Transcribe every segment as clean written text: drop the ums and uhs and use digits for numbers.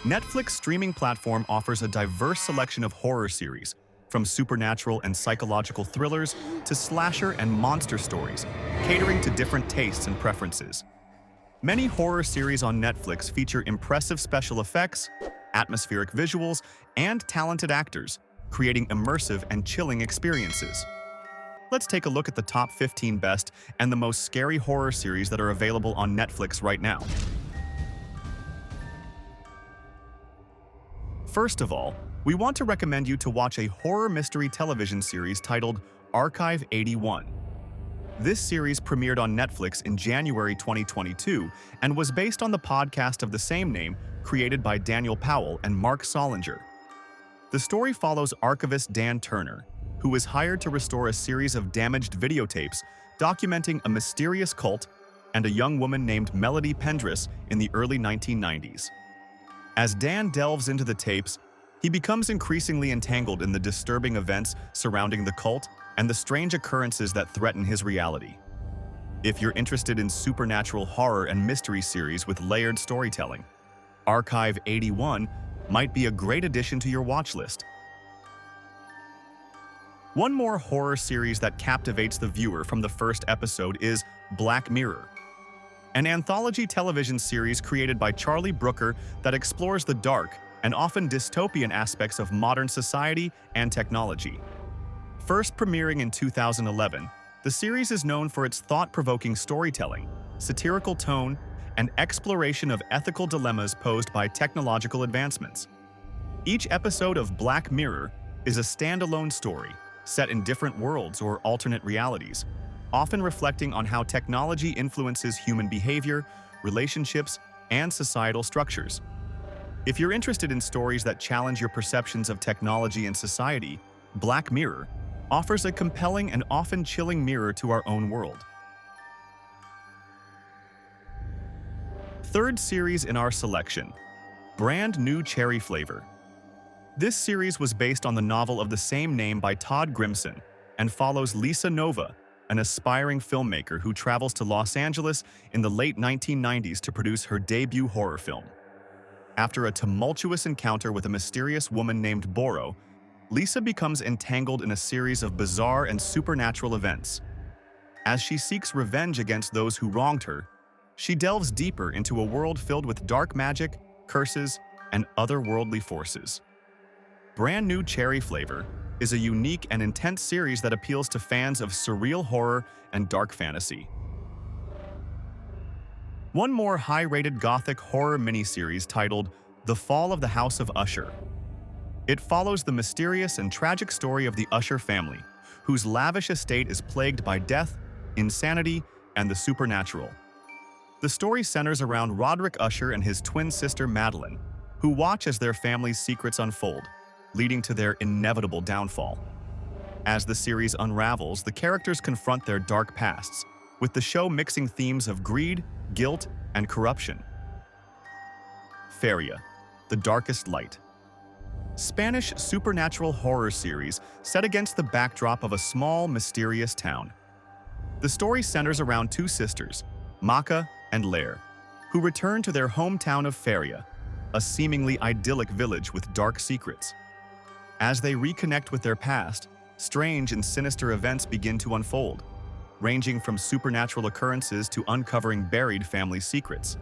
Netflix streaming platform offers a diverse selection of horror series, from supernatural and psychological thrillers to slasher and monster stories, catering to different tastes and preferences. Many horror series on Netflix feature impressive special effects, atmospheric visuals, and talented actors, creating immersive and chilling experiences. Let's take a look at the top 15 best and the most scary horror series that are available on Netflix right now. First of all, we want to recommend you to watch a horror mystery television series titled Archive 81. This series premiered on Netflix in January 2022 and was based on the podcast of the same name created by Daniel Powell and Mark Solinger. The story follows archivist Dan Turner, who is hired to restore a series of damaged videotapes documenting a mysterious cult and a young woman named Melody Pendris in the early 1990s. As Dan delves into the tapes, he becomes increasingly entangled in the disturbing events surrounding the cult and the strange occurrences that threaten his reality. If you're interested in supernatural horror and mystery series with layered storytelling, Archive 81 might be a great addition to your watch list. One more horror series that captivates the viewer from the first episode is Black Mirror, an anthology television series created by Charlie Brooker that explores the dark and often dystopian aspects of modern society and technology. First premiering in 2011, the series is known for its thought-provoking storytelling, satirical tone, and exploration of ethical dilemmas posed by technological advancements. Each episode of Black Mirror is a standalone story, set in different worlds or alternate realities, often reflecting on how technology influences human behavior, relationships, and societal structures. If you're interested in stories that challenge your perceptions of technology and society, Black Mirror offers a compelling and often chilling mirror to our own world. Third series in our selection, Brand New Cherry Flavor. This series was based on the novel of the same name by Todd Grimson and follows Lisa Nova, an aspiring filmmaker who travels to Los Angeles in the late 1990s to produce her debut horror film. After a tumultuous encounter with a mysterious woman named Boro, Lisa becomes entangled in a series of bizarre and supernatural events. As she seeks revenge against those who wronged her, she delves deeper into a world filled with dark magic, curses, and otherworldly forces. Brand New Cherry Flavor is a unique and intense series that appeals to fans of surreal horror and dark fantasy. One more high-rated gothic horror miniseries titled The Fall of the House of Usher. It follows the mysterious and tragic story of the Usher family, whose lavish estate is plagued by death, insanity, and the supernatural. The story centers around Roderick Usher and his twin sister Madeline, who watch as their family's secrets unfold, leading to their inevitable downfall. As the series unravels, the characters confront their dark pasts, with the show mixing themes of greed, guilt, and corruption. Feria, The Darkest Light. Spanish supernatural horror series set against the backdrop of a small, mysterious town. The story centers around two sisters, Maca and Lair, who return to their hometown of Feria, a seemingly idyllic village with dark secrets. As they reconnect with their past, strange and sinister events begin to unfold, ranging from supernatural occurrences to uncovering buried family secrets.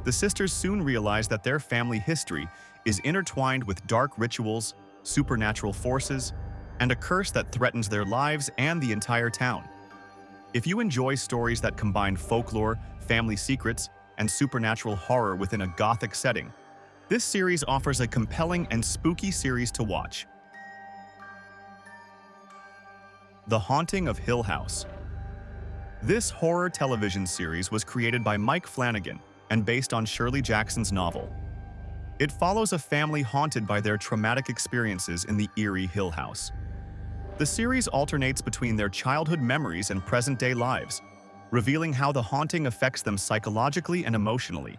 The sisters soon realize that their family history is intertwined with dark rituals, supernatural forces, and a curse that threatens their lives and the entire town. If you enjoy stories that combine folklore, family secrets, and supernatural horror within a gothic setting, this series offers a compelling and spooky series to watch. The Haunting of Hill House. This horror television series was created by Mike Flanagan and based on Shirley Jackson's novel. It follows a family haunted by their traumatic experiences in the eerie Hill House. The series alternates between their childhood memories and present-day lives, revealing how the haunting affects them psychologically and emotionally.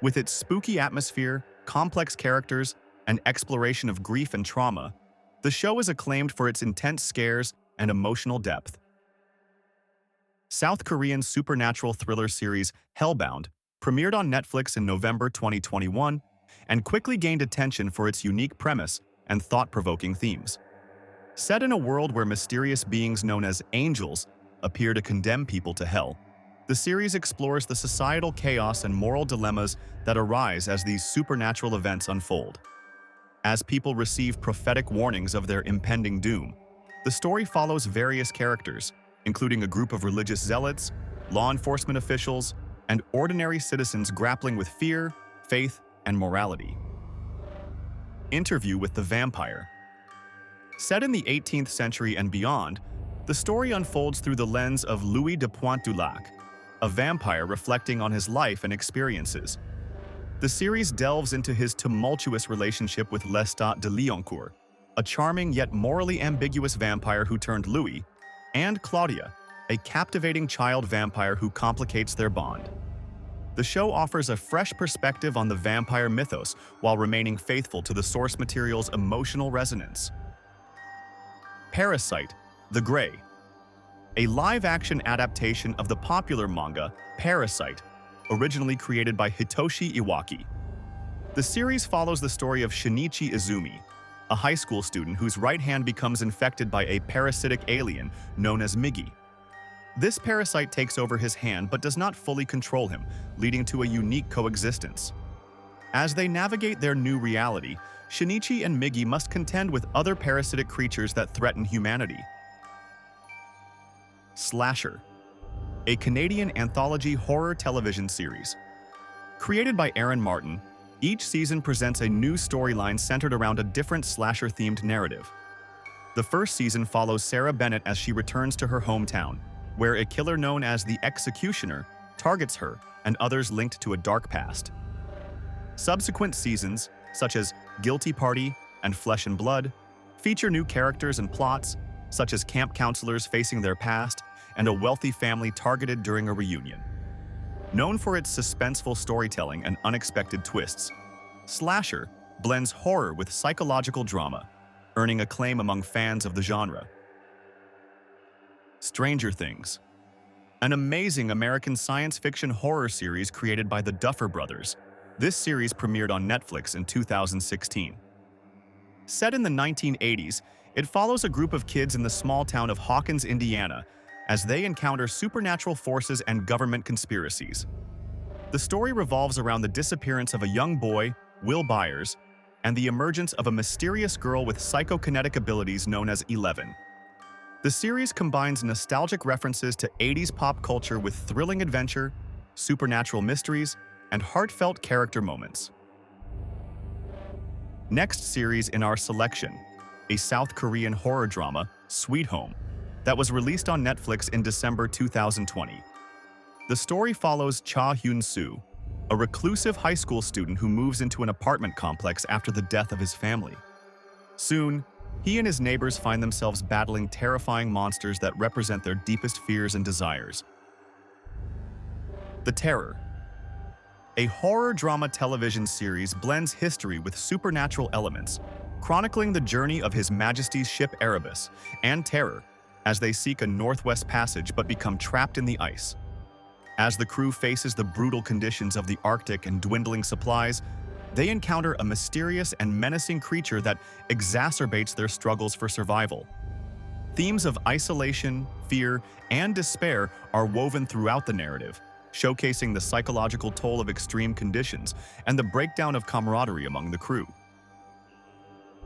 With its spooky atmosphere, complex characters, and exploration of grief and trauma, the show is acclaimed for its intense scares and emotional depth. South Korean supernatural thriller series Hellbound premiered on Netflix in November 2021 and quickly gained attention for its unique premise and thought-provoking themes. Set in a world where mysterious beings known as angels appear to condemn people to hell, the series explores the societal chaos and moral dilemmas that arise as these supernatural events unfold. As people receive prophetic warnings of their impending doom, the story follows various characters, including a group of religious zealots, law enforcement officials, and ordinary citizens grappling with fear, faith, and morality. Interview with the Vampire. Set in the 18th century and beyond, the story unfolds through the lens of Louis de Pointe-du-Lac, a vampire reflecting on his life and experiences. The series delves into his tumultuous relationship with Lestat de Liancourt, a charming yet morally ambiguous vampire who turned Louis, and Claudia, a captivating child vampire who complicates their bond. The show offers a fresh perspective on the vampire mythos while remaining faithful to the source material's emotional resonance. Parasyte, The Grey. A live-action adaptation of the popular manga Parasyte, originally created by Hitoshi Iwaki. The series follows the story of Shinichi Izumi, a high school student whose right hand becomes infected by a parasitic alien known as Migi. This parasite takes over his hand but does not fully control him, leading to a unique coexistence. As they navigate their new reality, Shinichi and Migi must contend with other parasitic creatures that threaten humanity. Slasher, a Canadian anthology horror television series. Created by Aaron Martin, each season presents a new storyline centered around a different slasher-themed narrative. The first season follows Sarah Bennett as she returns to her hometown, where a killer known as the Executioner targets her and others linked to a dark past. Subsequent seasons, such as Guilty Party and Flesh and Blood, feature new characters and plots, such as camp counselors facing their past and a wealthy family targeted during a reunion. Known for its suspenseful storytelling and unexpected twists, Slasher blends horror with psychological drama, earning acclaim among fans of the genre. Stranger Things, an amazing American science fiction horror series created by the Duffer Brothers. This series premiered on Netflix in 2016. Set in the 1980s, it follows a group of kids in the small town of Hawkins, Indiana, as they encounter supernatural forces and government conspiracies. The story revolves around the disappearance of a young boy, Will Byers, and the emergence of a mysterious girl with psychokinetic abilities known as 11. The series combines nostalgic references to 80s pop culture with thrilling adventure, supernatural mysteries, and heartfelt character moments. Next series in our selection, a South Korean horror drama, Sweet Home, that was released on Netflix in December 2020. The story follows Cha Hyun-soo, a reclusive high school student who moves into an apartment complex after the death of his family. Soon, he and his neighbors find themselves battling terrifying monsters that represent their deepest fears and desires. The Terror, a horror drama television series, blends history with supernatural elements, chronicling the journey of His Majesty's ship Erebus and Terror as they seek a northwest passage but become trapped in the ice. As the crew faces the brutal conditions of the Arctic and dwindling supplies, they encounter a mysterious and menacing creature that exacerbates their struggles for survival. Themes of isolation, fear, and despair are woven throughout the narrative, showcasing the psychological toll of extreme conditions and the breakdown of camaraderie among the crew.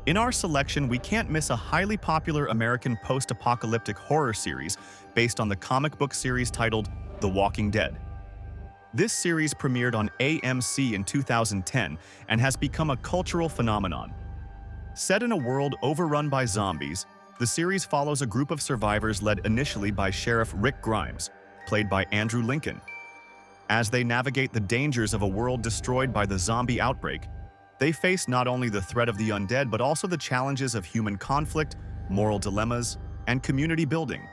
In our selection, we can't miss a highly popular American post-apocalyptic horror series based on the comic book series titled The Walking Dead. This series premiered on AMC in 2010 and has become a cultural phenomenon. Set in a world overrun by zombies, the series follows a group of survivors led initially by Sheriff Rick Grimes, played by Andrew Lincoln. As they navigate the dangers of a world destroyed by the zombie outbreak, they face not only the threat of the undead but also the challenges of human conflict, moral dilemmas, and community building.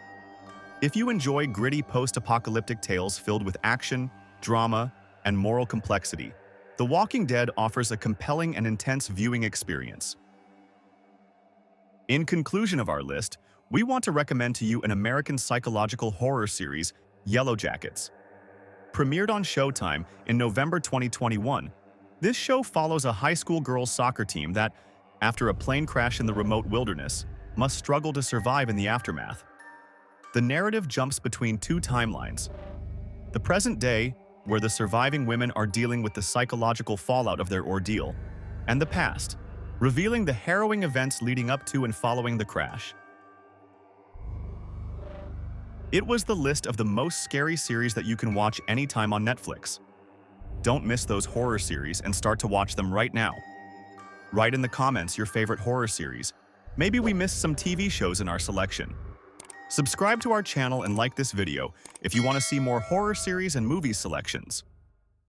If you enjoy gritty post-apocalyptic tales filled with action, drama, and moral complexity, The Walking Dead offers a compelling and intense viewing experience. In conclusion of our list, we want to recommend to you an American psychological horror series, Yellowjackets. Premiered on Showtime in November 2021, This show follows a high school girls' soccer team that, after a plane crash in the remote wilderness, must struggle to survive in the aftermath. The narrative jumps between two timelines. The present day, where the surviving women are dealing with the psychological fallout of their ordeal, and the past, revealing the harrowing events leading up to and following the crash. It was the list of the most scary series that you can watch anytime on Netflix. Don't miss those horror series and start to watch them right now. Write in the comments your favorite horror series. Maybe we missed some TV shows in our selection. Subscribe to our channel and like this video if you want to see more horror series and movie selections.